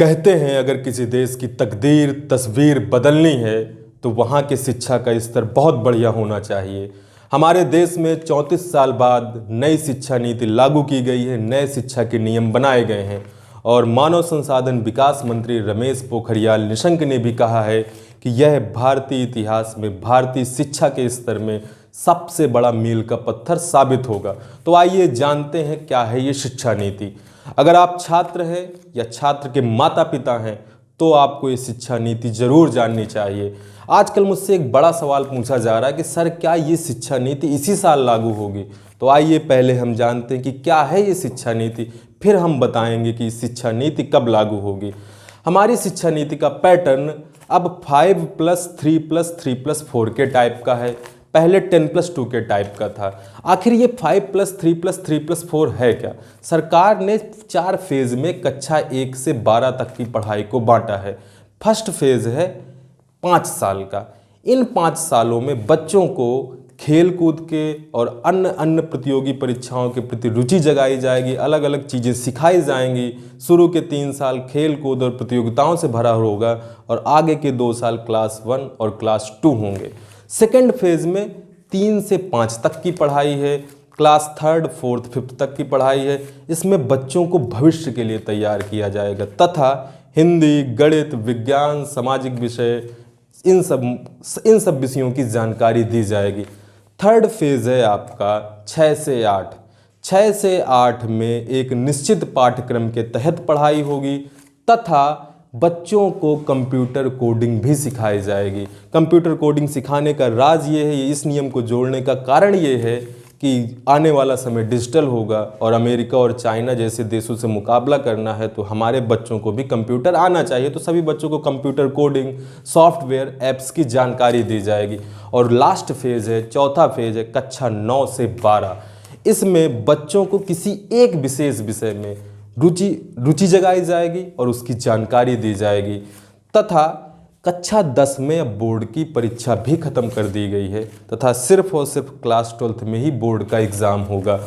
कहते हैं अगर किसी देश की तकदीर तस्वीर बदलनी है तो वहाँ के शिक्षा का स्तर बहुत बढ़िया होना चाहिए। हमारे देश में 34 साल बाद नई शिक्षा नीति लागू की गई है, नए शिक्षा के नियम बनाए गए हैं और मानव संसाधन विकास मंत्री रमेश पोखरियाल निशंक ने भी कहा है कि यह भारतीय इतिहास में भारतीय शिक्षा के स्तर में सबसे बड़ा मील का पत्थर साबित होगा। तो आइए जानते हैं क्या है ये शिक्षा नीति। अगर आप छात्र हैं या छात्र के माता पिता हैं तो आपको ये शिक्षा नीति जरूर जाननी चाहिए। आजकल मुझसे एक बड़ा सवाल पूछा जा रहा है कि सर क्या ये शिक्षा नीति इसी साल लागू होगी। तो आइए पहले हम जानते हैं कि क्या है ये शिक्षा नीति, फिर हम बताएंगे कि शिक्षा नीति कब लागू होगी। हमारी शिक्षा नीति का पैटर्न अब 5+3+3+4 के टाइप का है, पहले 10+2 के टाइप का था। आखिर ये 5+3+3+4 है क्या? सरकार ने 4 फेज में कक्षा 1 से 12 तक की पढ़ाई को बांटा है। फर्स्ट फेज है 5 साल का। इन 5 सालों में बच्चों को खेल कूद के और अन्य प्रतियोगी परीक्षाओं के प्रति रुचि जगाई जाएगी, अलग अलग चीज़ें सिखाई जाएंगी। शुरू के 3 साल खेल कूद और प्रतियोगिताओं से भरा होगा और आगे के 2 साल क्लास 1 और क्लास 2 होंगे। सेकेंड फेज में 3 से 5 तक की पढ़ाई है, क्लास 3, 4, 5 तक की पढ़ाई है। इसमें बच्चों को भविष्य के लिए तैयार किया जाएगा तथा हिंदी, गणित, विज्ञान, सामाजिक विषय इन सब विषयों की जानकारी दी जाएगी। थर्ड फेज है आपका 6 से 8। 6 से 8 में एक निश्चित पाठ्यक्रम के तहत पढ़ाई होगी तथा बच्चों को कंप्यूटर कोडिंग भी सिखाई जाएगी। कंप्यूटर कोडिंग सिखाने का राज ये है, इस नियम को जोड़ने का कारण ये है कि आने वाला समय डिजिटल होगा और अमेरिका और चाइना जैसे देशों से मुकाबला करना है तो हमारे बच्चों को भी कंप्यूटर आना चाहिए। तो सभी बच्चों को कंप्यूटर कोडिंग, सॉफ्टवेयर, ऐप्स की जानकारी दी जाएगी। और लास्ट फेज है, चौथा फेज है कक्षा 9 से 12। इसमें बच्चों को किसी एक विशेष विषय में रुचि जगाई जाएगी और उसकी जानकारी दी जाएगी तथा कक्षा 10 में अब बोर्ड की परीक्षा भी खत्म कर दी गई है तथा सिर्फ और सिर्फ क्लास 12 में ही बोर्ड का एग्ज़ाम होगा।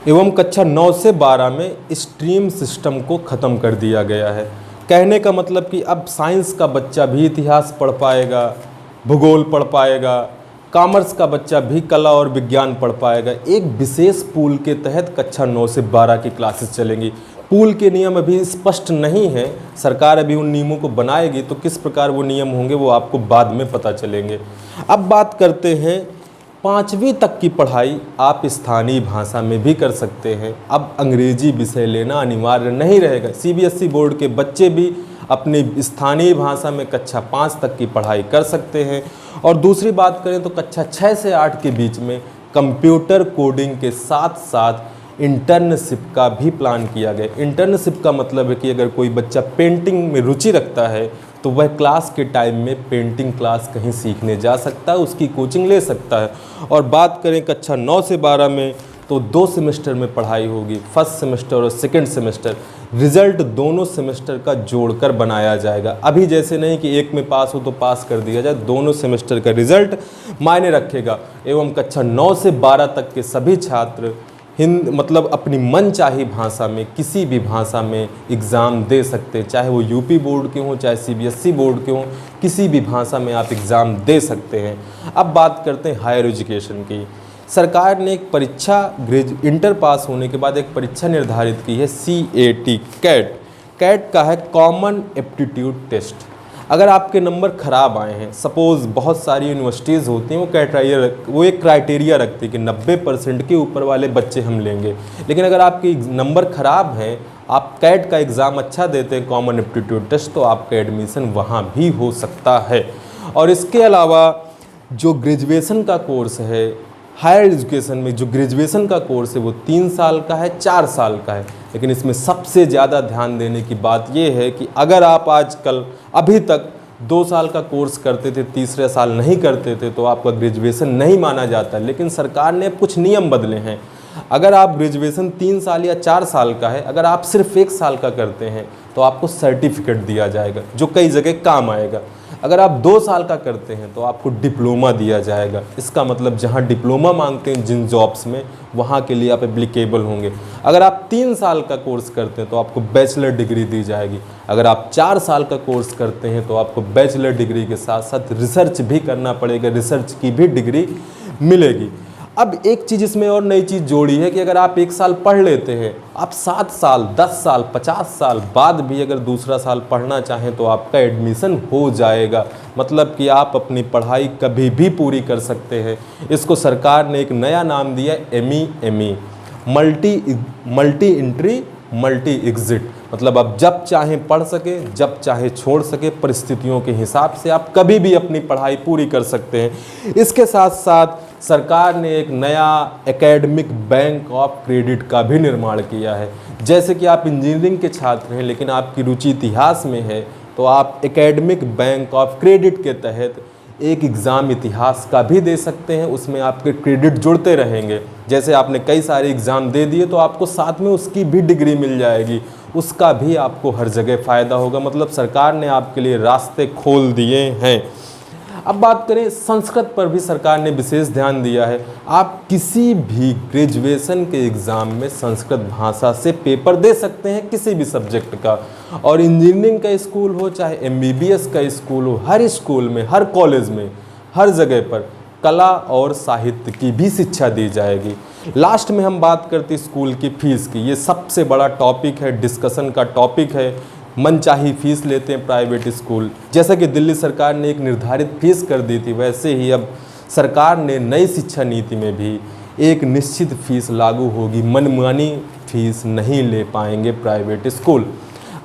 एवं कक्षा 9 से 12 में स्ट्रीम सिस्टम को ख़त्म कर दिया गया है। कहने का मतलब कि अब साइंस का बच्चा भी इतिहास पढ़ पाएगा, भूगोल पढ़ पाएगा, कॉमर्स का बच्चा भी कला और विज्ञान पढ़ पाएगा। एक विशेष पूल के तहत कक्षा 9 से 12 की क्लासेस चलेंगी। पूल के नियम अभी स्पष्ट नहीं है, सरकार अभी उन नियमों को बनाएगी तो किस प्रकार वो नियम होंगे वो आपको बाद में पता चलेंगे। अब बात करते हैं 5वीं तक की पढ़ाई आप स्थानीय भाषा में भी कर सकते हैं। अब अंग्रेजी विषय लेना अनिवार्य नहीं रहेगा। CBSE बोर्ड के बच्चे भी अपनी स्थानीय भाषा में कक्षा 5 तक की पढ़ाई कर सकते हैं। और दूसरी बात करें तो कक्षा 6 से 8 के बीच में कंप्यूटर कोडिंग के साथ साथ इंटर्नशिप का भी प्लान किया गया। इंटर्नशिप का मतलब है कि अगर कोई बच्चा पेंटिंग में रुचि रखता है तो वह क्लास के टाइम में पेंटिंग क्लास कहीं सीखने जा सकता है, उसकी कोचिंग ले सकता है। और बात करें कक्षा 9 से 12 में तो 2 सेमेस्टर में पढ़ाई होगी, फर्स्ट सेमेस्टर और सेकंड सेमेस्टर। रिजल्ट दोनों सेमेस्टर का जोड़कर बनाया जाएगा। अभी जैसे नहीं कि एक में पास हो तो पास कर दिया जाए, दोनों सेमेस्टर का रिजल्ट मायने रखेगा। एवं कक्षा 9 से 12 तक के सभी छात्र मतलब अपनी मनचाही भाषा में किसी भी भाषा में एग्ज़ाम दे सकते हैं, चाहे वो यूपी बोर्ड के हों चाहे CBSE बोर्ड के हों, किसी भी भाषा में आप एग्ज़ाम दे सकते हैं। अब बात करते हैं हायर एजुकेशन की। सरकार ने एक परीक्षा इंटर पास होने के बाद एक परीक्षा निर्धारित की है, CAT कैट का है कॉमन एप्टीट्यूड टेस्ट। अगर आपके नंबर ख़राब आए हैं, सपोज़ बहुत सारी यूनिवर्सिटीज़ होती हैं वो एक क्राइटेरिया रखती है कि 90% के ऊपर वाले बच्चे हम लेंगे। लेकिन अगर आपके नंबर ख़राब हैं, आप कैट का एग्ज़ाम अच्छा देते हैं, कॉमन एप्टीट्यूड टेस्ट, तो आपका एडमिशन वहाँ भी हो सकता है। और इसके अलावा जो ग्रेजुएशन का कोर्स है, हायर एजुकेशन में जो ग्रेजुएशन का कोर्स है वो 3 साल का है, 4 साल का है। लेकिन इसमें सबसे ज़्यादा ध्यान देने की बात ये है कि अगर आप आजकल अभी तक 2 साल का कोर्स करते थे, तीसरे साल नहीं करते थे तो आपका ग्रेजुएशन नहीं माना जाता। लेकिन सरकार ने कुछ नियम बदले हैं। अगर आप ग्रेजुएशन 3 साल या 4 साल का है, अगर आप सिर्फ 1 साल का करते हैं तो आपको सर्टिफिकेट दिया जाएगा जो कई जगह काम आएगा। अगर आप 2 साल का करते हैं तो आपको डिप्लोमा दिया जाएगा। इसका मतलब जहां डिप्लोमा मांगते हैं जिन जॉब्स में, वहां के लिए आप एप्लीकेबल होंगे। अगर आप 3 साल का कोर्स करते हैं तो आपको बैचलर डिग्री दी जाएगी। अगर आप 4 साल का कोर्स करते हैं तो आपको बैचलर डिग्री के साथ साथ रिसर्च भी करना पड़ेगा, रिसर्च की भी डिग्री मिलेगी। अब एक चीज़ इसमें और नई चीज़ जोड़ी है कि अगर आप 1 साल पढ़ लेते हैं, आप 7 साल, 10 साल, 50 साल बाद भी अगर दूसरा साल पढ़ना चाहें तो आपका एडमिशन हो जाएगा। मतलब कि आप अपनी पढ़ाई कभी भी पूरी कर सकते हैं। इसको सरकार ने एक नया नाम दिया MEME, multi entry multi exit. मतलब आप जब चाहें पढ़ सके, जब चाहे छोड़ सके, परिस्थितियों के हिसाब से आप कभी भी अपनी पढ़ाई पूरी कर सकते हैं। इसके साथ साथ सरकार ने एक नया एकेडमिक बैंक ऑफ क्रेडिट का भी निर्माण किया है। जैसे कि आप इंजीनियरिंग के छात्र हैं लेकिन आपकी रुचि इतिहास में है, तो आप एकेडमिक बैंक ऑफ क्रेडिट के तहत एक एग्ज़ाम इतिहास का भी दे सकते हैं। उसमें आपके क्रेडिट जुड़ते रहेंगे। जैसे आपने कई सारे एग्ज़ाम दे दिए तो आपको साथ में उसकी भी डिग्री मिल जाएगी, उसका भी आपको हर जगह फ़ायदा होगा। मतलब सरकार ने आपके लिए रास्ते खोल दिए हैं। अब बात करें संस्कृत पर भी सरकार ने विशेष ध्यान दिया है। आप किसी भी ग्रेजुएशन के एग्ज़ाम में संस्कृत भाषा से पेपर दे सकते हैं, किसी भी सब्जेक्ट का। और इंजीनियरिंग का स्कूल हो चाहे MBBS का स्कूल हो, हर स्कूल में, हर कॉलेज में, हर जगह पर कला और साहित्य की भी शिक्षा दी जाएगी। लास्ट में हम बात करते स्कूल की फ़ीस की। ये सबसे बड़ा टॉपिक है, डिस्कशन का टॉपिक है। मनचाही फीस लेते हैं प्राइवेट स्कूल। जैसा कि दिल्ली सरकार ने एक निर्धारित फीस कर दी थी, वैसे ही अब सरकार ने नई शिक्षा नीति में भी एक निश्चित फीस लागू होगी। मनमानी फीस नहीं ले पाएंगे प्राइवेट स्कूल।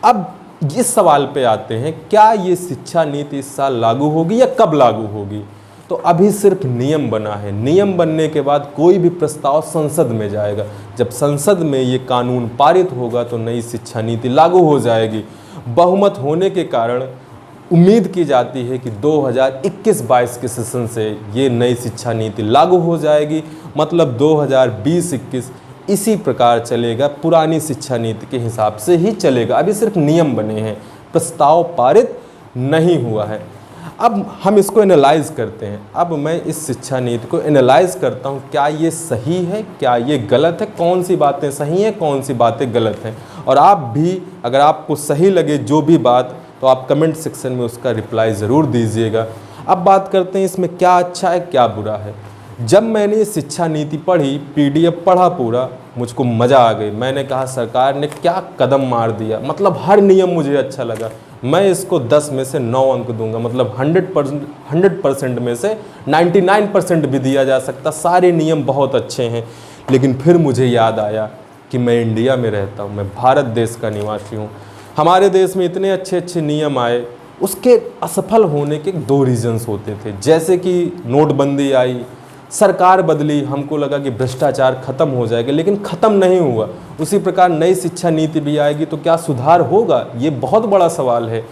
अब इस सवाल पे आते हैं, क्या ये शिक्षा नीति इस साल लागू होगी या कब लागू होगी? तो अभी सिर्फ नियम बना है। नियम बनने के बाद कोई भी प्रस्ताव संसद में जाएगा। जब संसद में ये कानून पारित होगा तो नई शिक्षा नीति लागू हो जाएगी। बहुमत होने के कारण उम्मीद की जाती है कि 2021-22 के सेशन से ये नई शिक्षा नीति लागू हो जाएगी। मतलब 2020-21 इसी प्रकार चलेगा, पुरानी शिक्षा नीति के हिसाब से ही चलेगा। अभी सिर्फ नियम बने हैं, प्रस्ताव पारित नहीं हुआ है। अब हम इसको एनालाइज करते हैं। अब मैं इस शिक्षा नीति को एनालाइज करता हूँ, क्या ये सही है, क्या ये गलत है, कौन सी बातें सही हैं, कौन सी बातें गलत हैं। और आप भी अगर आपको सही लगे जो भी बात, तो आप कमेंट सेक्शन में उसका रिप्लाई ज़रूर दीजिएगा। अब बात करते हैं इसमें क्या अच्छा है क्या बुरा है। जब मैंने ये शिक्षा नीति पढ़ी, PDF पढ़ा पूरा, मुझको मज़ा आ गई। मैंने कहा सरकार ने क्या कदम मार दिया। मतलब हर नियम मुझे अच्छा लगा। मैं इसको 10 में से 9 अंक दूंगा। मतलब 100% में से 99% भी दिया जा सकता। सारे नियम बहुत अच्छे हैं। लेकिन फिर मुझे याद आया कि मैं इंडिया में रहता हूँ, मैं भारत देश का निवासी हूँ। हमारे देश में इतने अच्छे अच्छे नियम आए, उसके असफल होने के 2 रीजन्स होते थे। जैसे कि नोटबंदी आई, सरकार बदली, हमको लगा कि भ्रष्टाचार खत्म हो जाएगा, लेकिन ख़त्म नहीं हुआ। उसी प्रकार नई शिक्षा नीति भी आएगी तो क्या सुधार होगा, ये बहुत बड़ा सवाल है।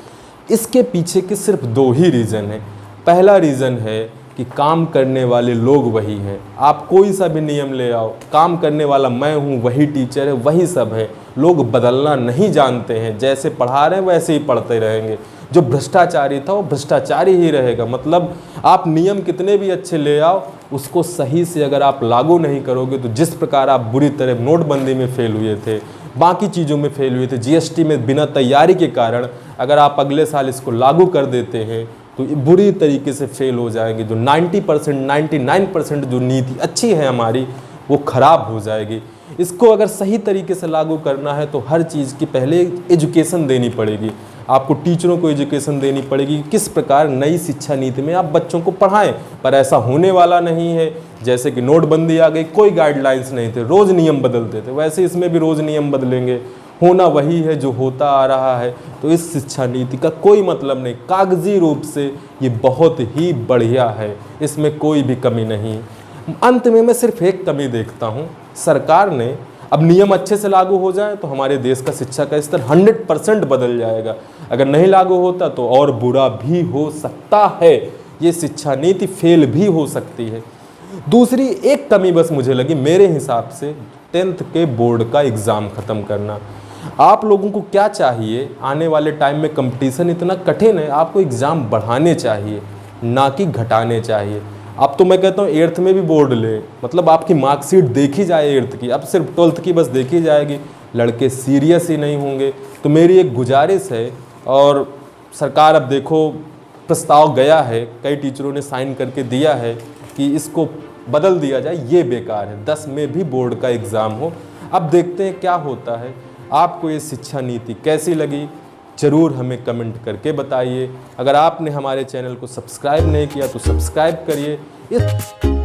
इसके पीछे के सिर्फ 2 ही रीज़न हैं। पहला रीज़न है कि काम करने वाले लोग वही हैं। आप कोई सा भी नियम ले आओ, काम करने वाला मैं हूँ, वही टीचर है, वही सब है। लोग बदलना नहीं जानते हैं। जैसे पढ़ा रहे हैं वैसे ही पढ़ते रहेंगे। जो भ्रष्टाचारी था वो भ्रष्टाचारी ही रहेगा। मतलब आप नियम कितने भी अच्छे ले आओ, उसको सही से अगर आप लागू नहीं करोगे तो जिस प्रकार आप बुरी तरह नोटबंदी में फेल हुए थे, बाकी चीज़ों में फेल हुए थे, GST में बिना तैयारी के कारण अगर आप अगले साल इसको लागू कर देते हैं तो बुरी तरीके से फेल हो जाएंगे। जो 90%, 99% जो नीति अच्छी है हमारी, वो ख़राब हो जाएगी। इसको अगर सही तरीके से लागू करना है तो हर चीज़ की पहले एजुकेशन देनी पड़ेगी। आपको टीचरों को एजुकेशन देनी पड़ेगी, किस प्रकार नई शिक्षा नीति में आप बच्चों को पढ़ाएं। पर ऐसा होने वाला नहीं है। जैसे कि नोटबंदी आ गई, कोई गाइडलाइंस नहीं थे, रोज़ नियम बदलते थे, वैसे इसमें भी रोज़ नियम बदलेंगे। होना वही है जो होता आ रहा है। तो इस शिक्षा नीति का कोई मतलब नहीं। कागजी रूप से ये बहुत ही बढ़िया है, इसमें कोई भी कमी नहीं। अंत में मैं सिर्फ एक कमी देखता हूँ, सरकार ने अब नियम अच्छे से लागू हो जाए तो हमारे देश का शिक्षा का स्तर 100% बदल जाएगा। अगर नहीं लागू होता तो और बुरा भी हो सकता है। ये शिक्षा नीति फेल भी हो सकती है। दूसरी एक कमी बस मुझे लगी मेरे हिसाब से, 10th के बोर्ड का एग्ज़ाम ख़त्म करना। आप लोगों को क्या चाहिए, आने वाले टाइम में कंपटीशन इतना कठिन है, आपको एग्ज़ाम बढ़ाने चाहिए ना कि घटाने चाहिए। अब तो मैं कहता हूँ 8th में भी बोर्ड ले, मतलब आपकी मार्कशीट देखी जाए 8th की, अब सिर्फ 12th की बस देखी जाएगी। लड़के सीरियस ही नहीं होंगे। तो मेरी एक गुजारिश है, और सरकार अब देखो प्रस्ताव गया है, कई टीचरों ने साइन करके दिया है कि इसको बदल दिया जाए, ये बेकार है, 10 में भी बोर्ड का एग्ज़ाम हो। अब देखते हैं क्या होता है। आपको ये शिक्षा नीति कैसी लगी ज़रूर हमें कमेंट करके बताइए। अगर आपने हमारे चैनल को सब्सक्राइब नहीं किया तो सब्सक्राइब करिए।